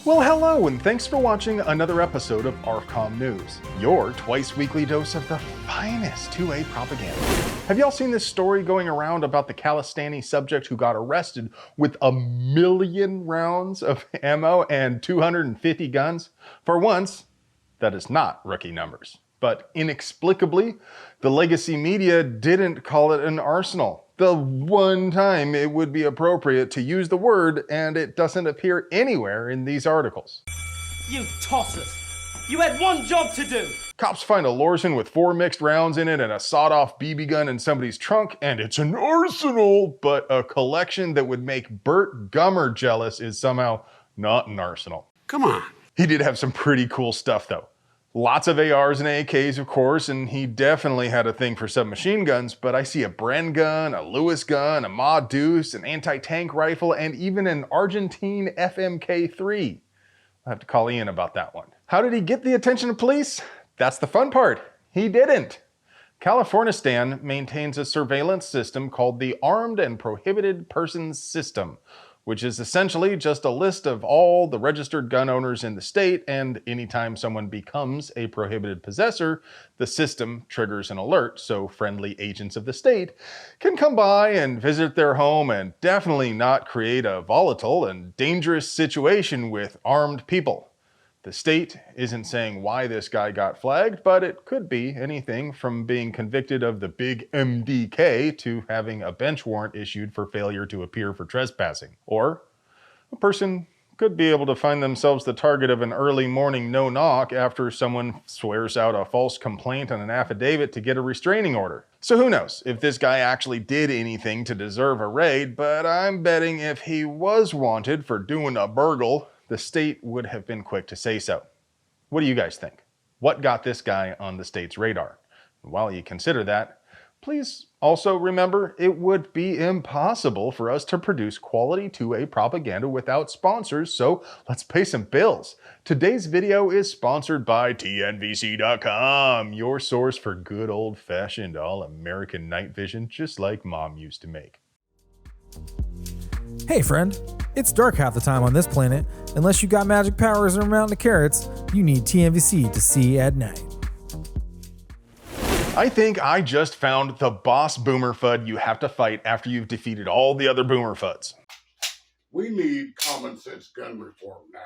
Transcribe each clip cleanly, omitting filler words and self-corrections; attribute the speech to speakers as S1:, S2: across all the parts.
S1: Well, hello, and thanks for watching another episode of ARFCOM News, your twice-weekly dose of the finest 2A propaganda. Have y'all seen this story going around about the Khalistani subject who got arrested with 1 million rounds of ammo and 250 guns? For once, that is not rookie numbers. But inexplicably, the legacy media didn't call it an arsenal. The one time it would be appropriate to use the word, and it doesn't appear anywhere in these articles.
S2: You tossers! You had one job to do!
S1: Cops find a Lorsen with 4 mixed rounds in it and a sawed-off BB gun in somebody's trunk, and it's an arsenal, but a collection that would make Burt Gummer jealous is somehow not an arsenal.
S3: Come on.
S1: He did have some pretty cool stuff, though. Lots of ARs and AKs, of course, and he definitely had a thing for submachine guns, but I see a Bren gun, a Lewis gun, a Ma Deuce, an anti-tank rifle, and even an Argentine FMK3. I'll have to call Ian about that one. How did he get the attention of police? That's the fun part. He didn't. Californistan maintains a surveillance system called the Armed and Prohibited Persons System, which is essentially just a list of all the registered gun owners in the state, and anytime someone becomes a prohibited possessor, the system triggers an alert so friendly agents of the state can come by and visit their home and definitely not create a volatile and dangerous situation with armed people. The state isn't saying why this guy got flagged, but it could be anything from being convicted of the big MDK to having a bench warrant issued for failure to appear for trespassing. Or a person could be able to find themselves the target of an early morning no-knock after someone swears out a false complaint and an affidavit to get a restraining order. So who knows if this guy actually did anything to deserve a raid, but I'm betting if he was wanted for doing a burgle, the state would have been quick to say so. What do you guys think? What got this guy on the state's radar? And while you consider that, please also remember it would be impossible for us to produce quality 2A propaganda without sponsors, so let's pay some bills. Today's video is sponsored by TNVC.com, your source for good old-fashioned all-American night vision just like Mom used to make.
S4: Hey friend, it's dark half the time on this planet. Unless you got magic powers or a mountain of carrots, you need TNVC to see at night.
S1: I think I just found the boss boomer FUD you have to fight after you've defeated all the other boomer FUDs.
S3: We need common sense gun reform now.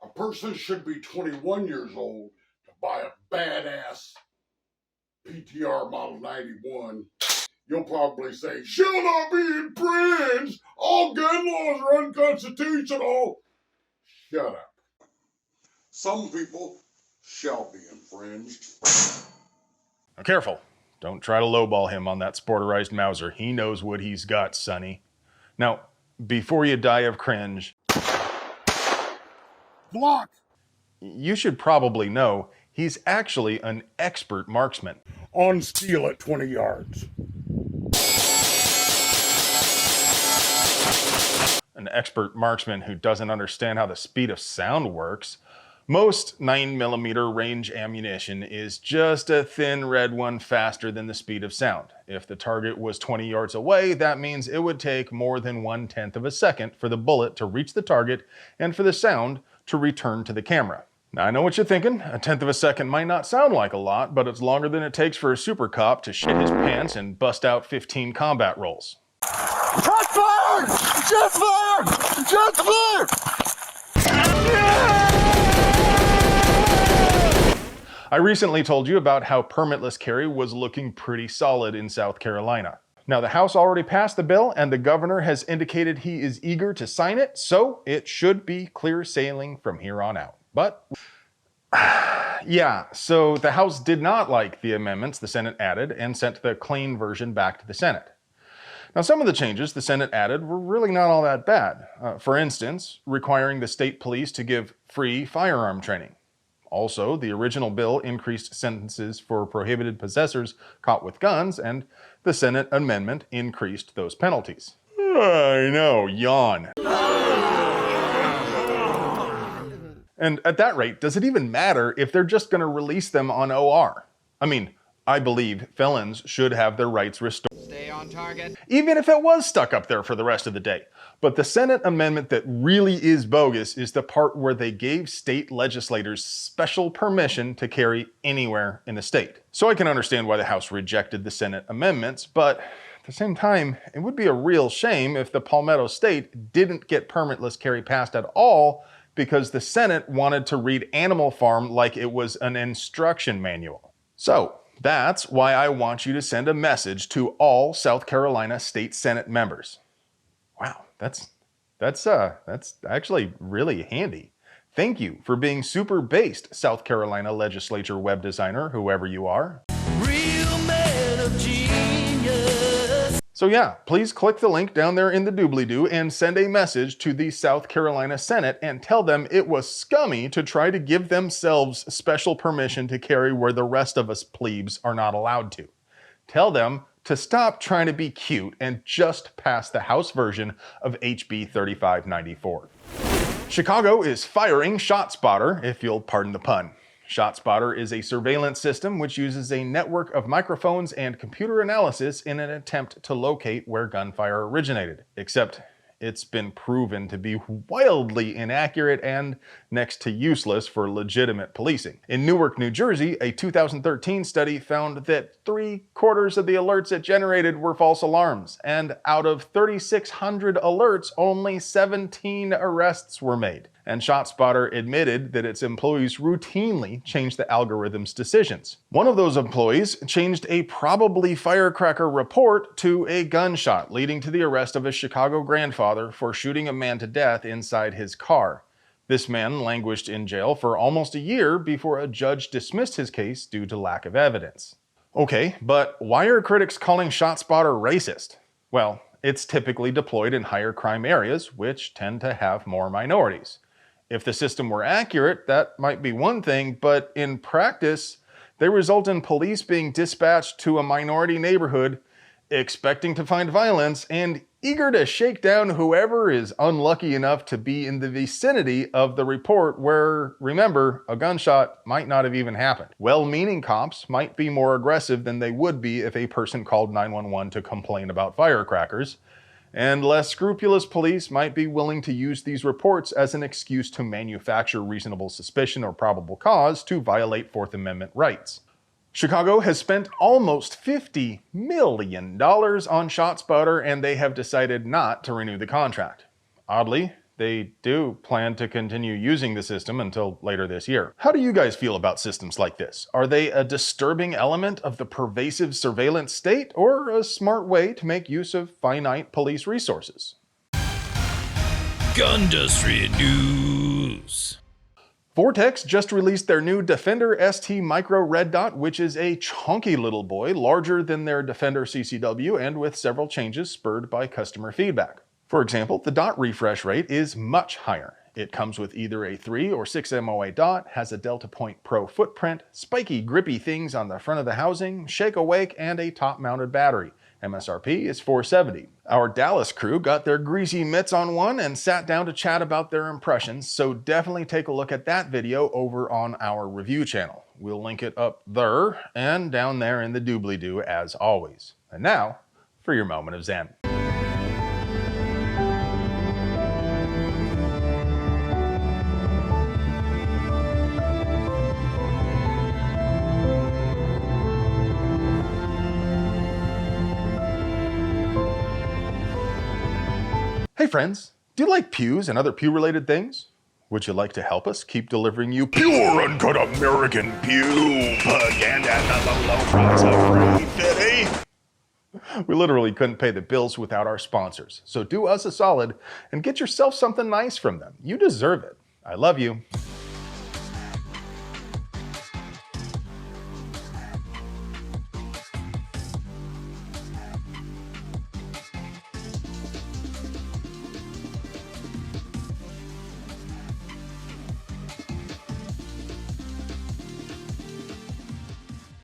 S3: A person should be 21 years old to buy a badass PTR Model 91. You'll probably say, shall not be infringed! All gun laws are unconstitutional! Shut up. Some people shall be infringed.
S1: Now careful. Don't try to lowball him on that sporterized Mauser. He knows what he's got, sonny. Now, before you die of cringe...
S3: Block!
S1: You should probably know he's actually an expert marksman.
S3: On steel at 20 yards.
S1: An expert marksman who doesn't understand how the speed of sound works. Most 9mm range ammunition is just a thin red one faster than the speed of sound. If the target was 20 yards away, that means it would take more than 1/10 of a second for the bullet to reach the target and for the sound to return to the camera. Now I know what you're thinking, 1/10 of a second might not sound like a lot, but it's longer than it takes for a super cop to shit his pants and bust out 15 combat rolls.
S3: Shots fired! Shots fired! Shots fired!
S1: I recently told you about how permitless carry was looking pretty solid in South Carolina. Now the House already passed the bill and the governor has indicated he is eager to sign it, so it should be clear sailing from here on out. But yeah, so the House did not like the amendments the Senate added and sent the clean version back to the Senate. Now, some of the changes the Senate added were really not all that bad. For instance, requiring the state police to give free firearm training. Also, the original bill increased sentences for prohibited possessors caught with guns, and the Senate amendment increased those penalties. I know, yawn. And at that rate, does it even matter if they're just going to release them on OR? I mean, I believe felons should have their rights restored.
S5: Stay on target.
S1: Even if it was stuck up there for the rest of the day. But the Senate amendment that really is bogus is the part where they gave state legislators special permission to carry anywhere in the state. So I can understand why the House rejected the Senate amendments, but at the same time, it would be a real shame if the Palmetto State didn't get permitless carry passed at all because the Senate wanted to read Animal Farm like it was an instruction manual. So that's why I want you to send a message to all South Carolina State Senate members. Wow, that's actually really handy. Thank you for being super based, South Carolina legislature web designer, whoever you are.
S2: Real man of genius.
S1: So yeah, please click the link down there in the doobly-doo and send a message to the South Carolina Senate and tell them it was scummy to try to give themselves special permission to carry where the rest of us plebes are not allowed to. Tell them to stop trying to be cute and just pass the House version of HB 3594. Chicago is firing ShotSpotter, if you'll pardon the pun. ShotSpotter is a surveillance system which uses a network of microphones and computer analysis in an attempt to locate where gunfire originated. Except it's been proven to be wildly inaccurate and next to useless for legitimate policing. In Newark, New Jersey, a 2013 study found that 3/4 of the alerts it generated were false alarms, and out of 3,600 alerts, only 17 arrests were made. And ShotSpotter admitted that its employees routinely changed the algorithm's decisions. One of those employees changed a probably firecracker report to a gunshot, leading to the arrest of a Chicago grandfather for shooting a man to death inside his car. This man languished in jail for almost a year before a judge dismissed his case due to lack of evidence. Okay, but why are critics calling ShotSpotter racist? Well, it's typically deployed in higher crime areas, which tend to have more minorities. If the system were accurate, that might be one thing, but in practice, they result in police being dispatched to a minority neighborhood, expecting to find violence, and eager to shake down whoever is unlucky enough to be in the vicinity of the report where, remember, a gunshot might not have even happened. Well-meaning cops might be more aggressive than they would be if a person called 911 to complain about firecrackers. And less scrupulous police might be willing to use these reports as an excuse to manufacture reasonable suspicion or probable cause to violate Fourth Amendment rights. Chicago has spent almost $50 million on ShotSpotter, and they have decided not to renew the contract. Oddly, they do plan to continue using the system until later this year. How do you guys feel about systems like this? Are they a disturbing element of the pervasive surveillance state, or a smart way to make use of finite police resources?
S6: Gundustry News.
S1: Vortex just released their new Defender ST Micro Red Dot, which is a chunky little boy, larger than their Defender CCW, and with several changes spurred by customer feedback. For example, the dot refresh rate is much higher. It comes with either a 3 or 6 MOA dot, has a Delta Point Pro footprint, spiky grippy things on the front of the housing, shake awake, and a top-mounted battery. MSRP is $470. Our Dallas crew got their greasy mitts on one and sat down to chat about their impressions, so definitely take a look at that video over on our review channel. We'll link it up there and down there in the doobly-doo as always. And now, for your moment of zen. Hey friends, do you like pews and other pew-related things? Would you like to help us keep delivering you pure, uncut American pew propaganda at the low price of free fitty? We literally couldn't pay the bills without our sponsors, so do us a solid and get yourself something nice from them. You deserve it. I love you.